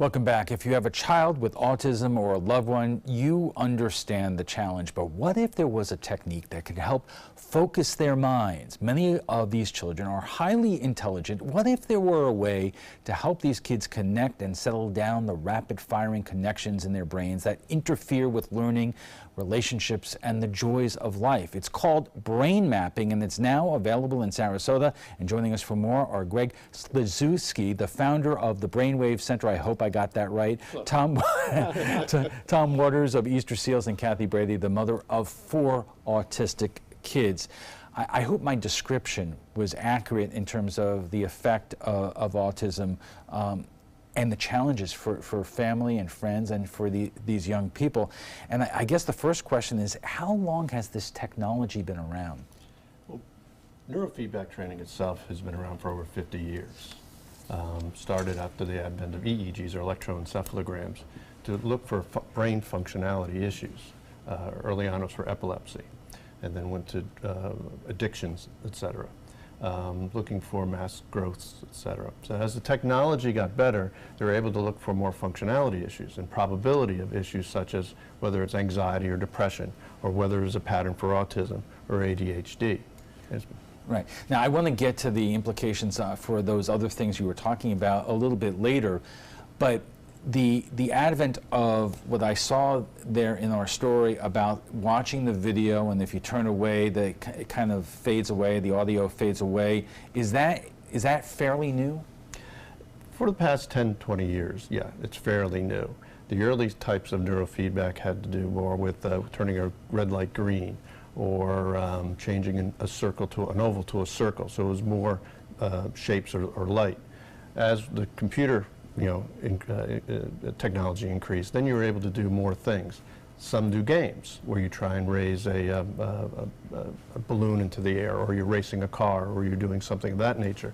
Welcome back. If you have a child with autism or a loved one, you understand the challenge. But what if there was a technique that could help focus their minds? Many of these children are highly intelligent. What if there were a way to help these kids connect and settle down the rapid-firing connections in their brains that interfere with learning, relationships, and the joys of life? It's called brain mapping, and it's now available in Sarasota. And joining us for more are GREGG SLEDZIEWSKI, the founder of the BRAINWAVE Center. I hope I got that right. Tom Waters of Easter Seals, and KATHIE Brady, the mother of 4 autistic kids. I hope my description was accurate in terms of the effect of autism and the challenges for family and friends and for these young people. And I guess the first question is, how long has this technology been around? Well, neurofeedback training itself has been around for over 50 years. Started after the advent of EEGs, or electroencephalograms, to look for brain functionality issues. Early on it was for epilepsy, and then went to addictions, etc. Looking for mass growths, etc. So as the technology got better, they were able to look for more functionality issues and probability of issues such as whether it's anxiety or depression, or whether there's a pattern for autism or ADHD. Right. Now, I want to get to the implications for those other things you were talking about a little bit later, but the advent of what I saw there in our story about watching the video, and if you turn away, it kind of fades away, the audio fades away, is that fairly new? For the past 10, 20 years, yeah, it's fairly new. The early types of neurofeedback had to do more with turning a red light green, or changing a circle to an oval to a circle, so it was more shapes or light. As the computer technology increased, then you were able to do more things. Some do games where you try and raise a balloon into the air, or you're racing a car, or you're doing something of that nature.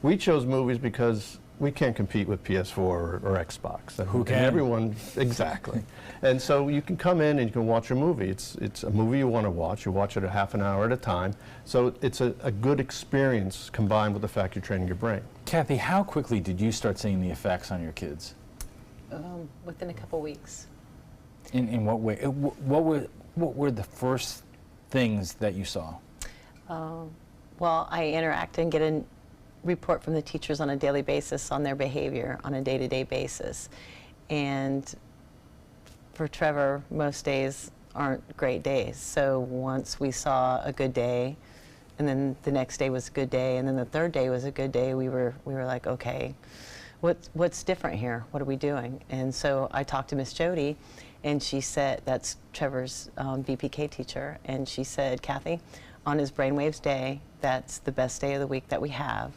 We chose movies because we can't compete with PS4 or Xbox. Who can? Everyone, exactly. And so you can come in and you can watch a movie. It's a movie you want to watch. You watch it a half an hour at a time. So it's a good experience combined with the fact you're training your brain. KATHIE, how quickly did you start seeing the effects on your kids? Within a couple weeks. In what way? What were the first things that you saw? Well, I interact and get a report from the teachers on a daily basis on their behavior on a day-to-day basis. And for Trevor, most days aren't great days. So once we saw a good day, and then the next day was a good day, and then the third day was a good day, we were like, okay, what's different here? What are we doing? And so I talked to Miss Jody, and she said, that's Trevor's VPK teacher, and she said, KATHIE, on his Brainwaves day, that's the best day of the week that we have.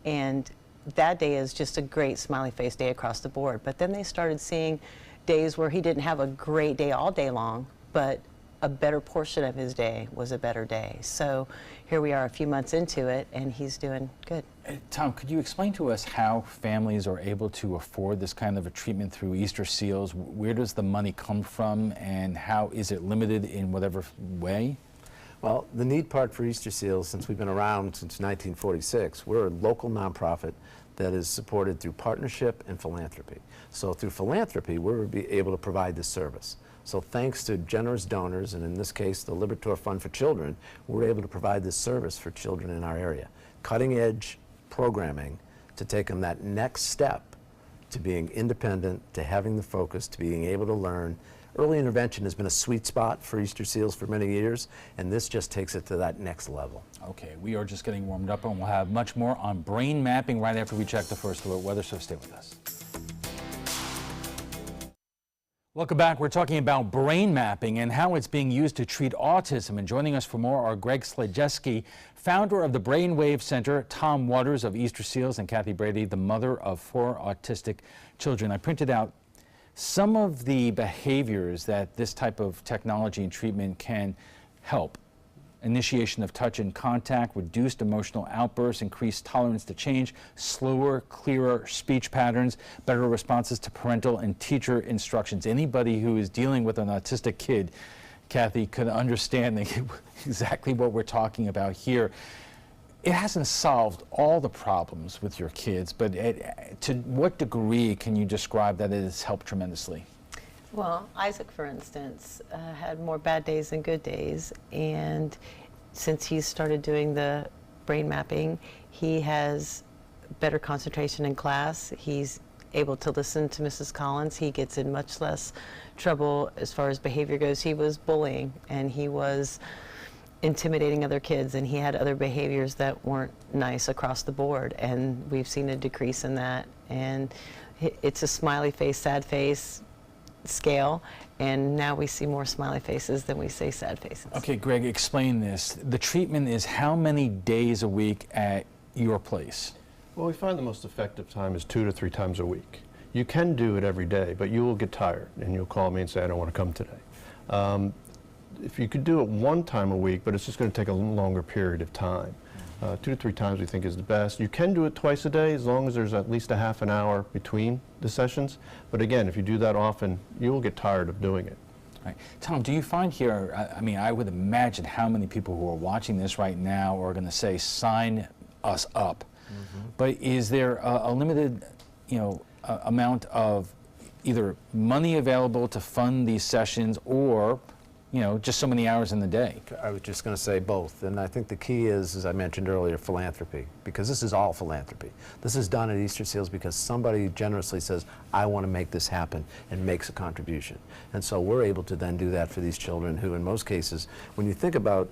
And that day is just a great smiley face day across the board. But then they started seeing days where he didn't have a great day all day long, but a better portion of his day was a better day. So here we are a few months into it, and he's doing good. Tom, could you explain to us how families are able to afford this kind of a treatment through Easter Seals? Where does the money come from, and how is it limited in whatever way? Well, the neat part for Easter Seals, since we've been around since 1946, we're a local nonprofit that is supported through partnership and philanthropy. So through philanthropy, we're able to provide this service. So thanks to generous donors, and in this case, the Librator Fund for Children, we're able to provide this service for children in our area. Cutting edge programming to take them that next step to being independent, to having the focus, to being able to learn. Early intervention has been a sweet spot for Easter Seals for many years, and this just takes it to that next level. Okay, we are just getting warmed up, and we'll have much more on brain mapping right after we check the first alert weather, so stay with us. Welcome back. We're talking about brain mapping and how it's being used to treat autism. And joining us for more are GREGG SLEDZIEWSKI, founder of the BRAINWAVE Center, Tom Waters of Easter Seals, and KATHIE Brady, the mother of 4 autistic children. I printed out some of the behaviors that this type of technology and treatment can help. Initiation of touch and contact, reduced emotional outbursts, increased tolerance to change, slower, clearer speech patterns, better responses to parental and teacher instructions. Anybody who is dealing with an autistic kid, KATHIE, could understand exactly what we're talking about here. it hasn't solved all the problems with your kids, but to what degree can you describe that it has helped tremendously? Well, Isaac, for instance, had more bad days than good days, and since he's started doing the brain mapping, he has better concentration in class. He's able to listen to Mrs. Collins. He gets in much less trouble as far as behavior goes. He was bullying, and he was intimidating other kids, and he had other behaviors that weren't nice across the board, and we've seen a decrease in that. And it's a smiley face, sad face scale, and now we see more smiley faces than we say sad faces. Okay, Greg, explain this. The treatment is how many days a week at your place? Well, we find the most effective time is 2 to 3 times a week. You can do it every day, but you will get tired, and you'll call me and say, I don't want to come today. If you could do it 1 time a week, but it's just going to take a longer period of time. 2 to 3 times we think is the best. You can do it twice a day as long as there's at least a half an hour between the sessions. But again, if you do that often, you will get tired of doing it. Right. Tom, do you find here, I mean, I would imagine how many people who are watching this right now are going to say, sign us up. Mm-hmm. But is there a limited, amount of either money available to fund these sessions, or just so many hours in the day? I was just going to say both, and I think the key is, as I mentioned earlier, philanthropy, because this is all philanthropy. This is done at Easter Seals because somebody generously says, I want to make this happen, and makes a contribution. And so we're able to then do that for these children who, in most cases, when you think about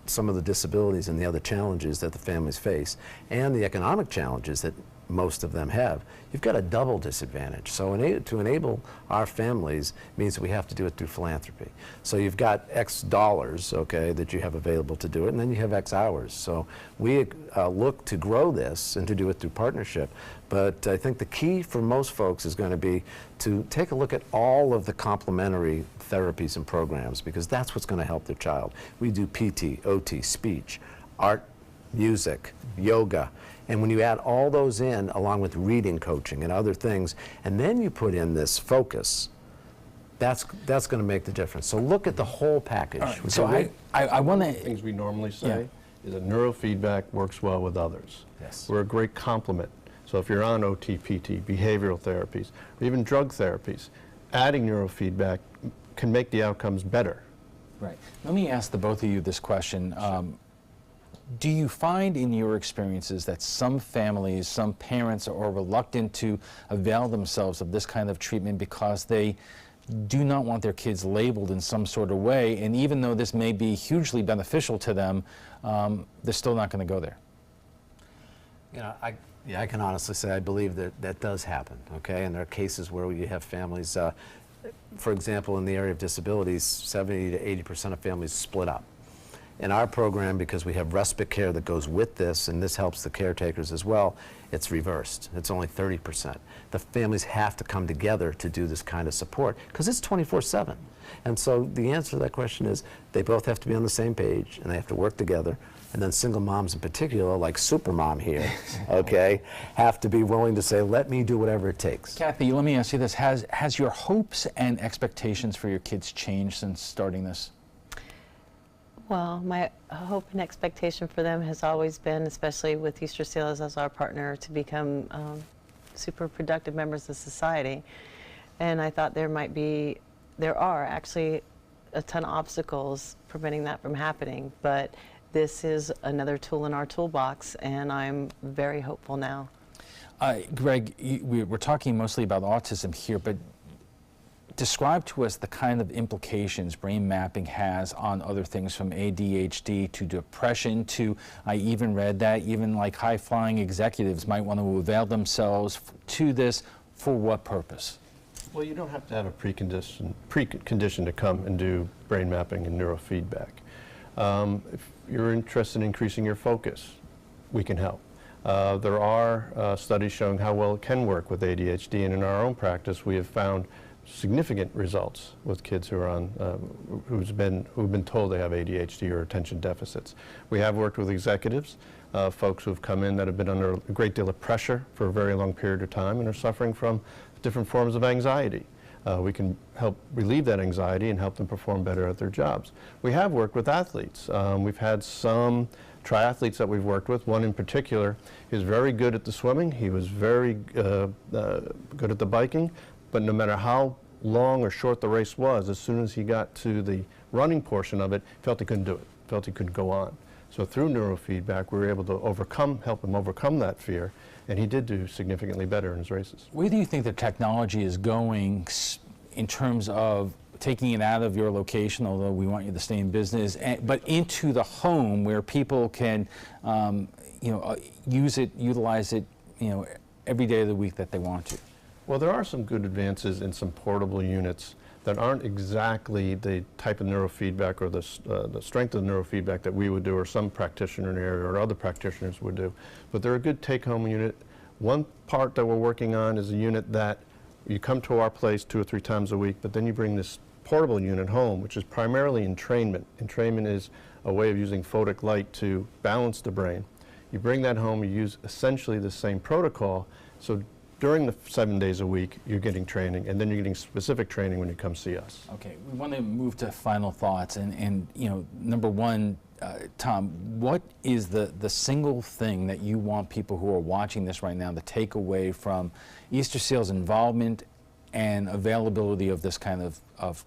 some of the disabilities and the other challenges that the families face, and the economic challenges that most of them have, you've got a double disadvantage. So to enable our families means that we have to do it through philanthropy. So you've got X dollars, okay, that you have available to do it, and then you have X hours. So we look to grow this and to do it through partnership. But I think the key for most folks is going to be to take a look at all of the complementary therapies and programs, because that's what's going to help their child. We do PT, OT, speech, art, music, yoga. And when you add all those in, along with reading coaching and other things, and then you put in this focus, that's going to make the difference. So look at the whole package. Right. So I want to... things we normally say is that neurofeedback works well with others. Yes. We're a great complement. So if you're on OT, PT, behavioral therapies, or even drug therapies, adding neurofeedback can make the outcomes better. Right. Let me ask the both of you this question. Do you find in your experiences that some families, some parents are reluctant to avail themselves of this kind of treatment because they do not want their kids labeled in some sort of way, and even though this may be hugely beneficial to them, they're still not going to go there? I can honestly say I believe that that does happen, okay? And there are cases where you have families, for example, in the area of disabilities, 70 to 80% of families split up. In our program, because we have respite care that goes with this, and this helps the caretakers as well, it's reversed. It's only 30%. The families have to come together to do this kind of support, because it's 24/7. And so the answer to that question is they both have to be on the same page, and they have to work together. And then single moms in particular, like Supermom here, okay, have to be willing to say, let me do whatever it takes. Kathy, let me ask you this. Has your hopes and expectations for your kids changed since starting this? Well, my hope and expectation for them has always been, especially with Easter Seals as our partner, to become super productive members of society. And I thought there are actually a ton of obstacles preventing that from happening, but this is another tool in our toolbox, and I'm very hopeful now. Greg, we're talking mostly about autism here, but describe to us the kind of implications brain mapping has on other things, from ADHD to depression to, I even read that even like high-flying executives might want to avail themselves to this. For what purpose? Well, you don't have to have a precondition to come and do brain mapping and neurofeedback. If you're interested in increasing your focus, we can help. There are studies showing how well it can work with ADHD, and in our own practice we have found significant results with kids who are on, who've been told they have ADHD or attention deficits. We have worked with executives, folks who have come in that have been under a great deal of pressure for a very long period of time and are suffering from different forms of anxiety. We can help relieve that anxiety and help them perform better at their jobs. We have worked with athletes. We've had some triathletes that we've worked with. One in particular is very good at the swimming. He was very good at the biking, but no matter how long or short the race was, as soon as he got to the running portion of it, felt he couldn't do it, felt he couldn't go on. So through neurofeedback, we were able to help him overcome that fear, and he did do significantly better in his races. Where do you think the technology is going in terms of taking it out of your location, although we want you to stay in business, but into the home where people can, use it, utilize it, every day of the week that they want to? Well, there are some good advances in some portable units that aren't exactly the type of neurofeedback or the strength of the neurofeedback that we would do, or some practitioner in the area or other practitioners would do. But they're a good take-home unit. One part that we're working on is a unit that you come to our place 2 or 3 times a week, but then you bring this portable unit home, which is primarily entrainment. Entrainment is a way of using photic light to balance the brain. You bring that home, you use essentially the same protocol, so during the 7 days a week, you're getting training, and then you're getting specific training when you come see us. Okay, we want to move to final thoughts, and number one, Tom, what is the single thing that you want people who are watching this right now to take away from Easter Seals' involvement and availability of this kind of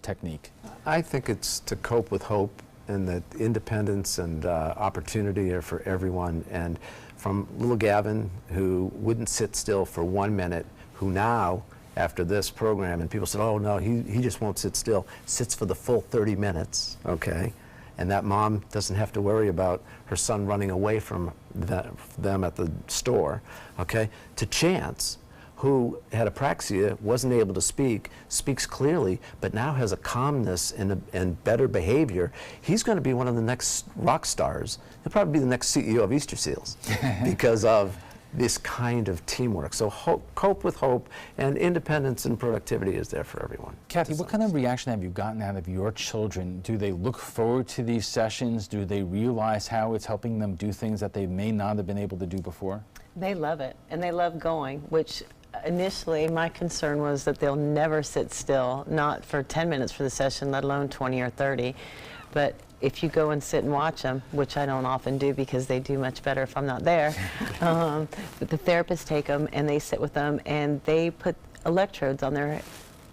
technique? I think it's to cope with hope, and that independence and opportunity are for everyone. And from little Gavin, who wouldn't sit still for 1 minute, who now, after this program, and people said, oh no, he just won't sit still, sits for the full 30 minutes, okay? And that mom doesn't have to worry about her son running away from them at the store, okay? To Chance, who had apraxia, wasn't able to speak, speaks clearly, but now has a calmness and better behavior. He's going to be one of the next rock stars. He'll probably be the next CEO of Easter Seals because of this kind of teamwork. So cope with hope, and independence and productivity is there for everyone. Kathy, what kind of reaction have you gotten out of your children? Do they look forward to these sessions? Do they realize how it's helping them do things that they may not have been able to do before? They love it, and they love going, which initially my concern was that they'll never sit still, not for 10 minutes for the session, let alone 20 or 30. But if you go and sit and watch them, which I don't often do because they do much better if I'm not there, but the therapists take them and they sit with them, and they put electrodes on their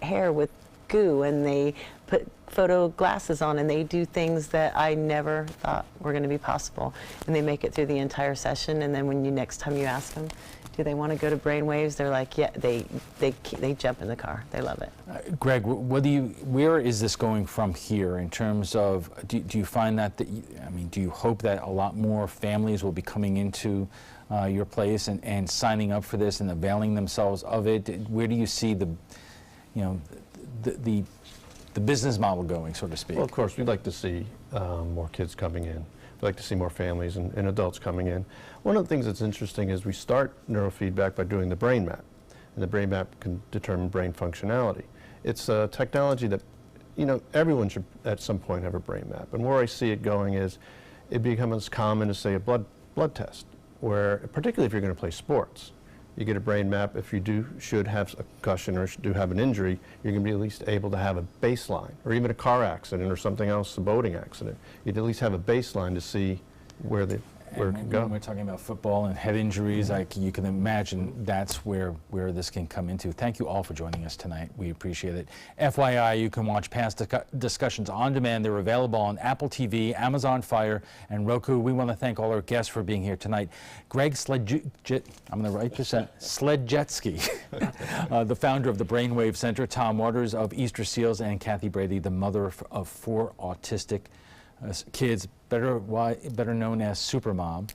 hair with goo, and they put photo glasses on, and they do things that I never thought were going to be possible. And they make it through the entire session, and then when next time you ask them, do they want to go to BRAINWAVES? They're like, yeah, they jump in the car. They love it. Greg, where is this going from here in terms of, do you find that, do you hope that a lot more families will be coming into your place and signing up for this and availing themselves of it? Where do you see the business model going, so to speak? Well, of course, we'd like to see more kids coming in. We'd like to see more families and adults coming in. One of the things that's interesting is we start neurofeedback by doing the brain map, and the brain map can determine brain functionality. It's a technology that, everyone should at some point have a brain map. And where I see it going is it becomes common to say a blood test, where, particularly if you're going to play sports, you get a brain map. If you should have a concussion or do have an injury, you're going to be at least able to have a baseline, or even a car accident or something else, a boating accident. You'd at least have a baseline to see where it can go. When we're talking about football and head injuries, you can imagine that's where this can come into. Thank you all for joining us tonight. We appreciate it. FYI, you can watch past discussions on demand. They're available on Apple TV, Amazon Fire, and Roku. We want to thank all our guests for being here tonight. GREGG SLEDZIEWSKI, the founder of the BRAINWAVE Center, Tom Waters of Easter Seals, and Kathy Brady, the mother of 4 autistic kids, better known as Supermom.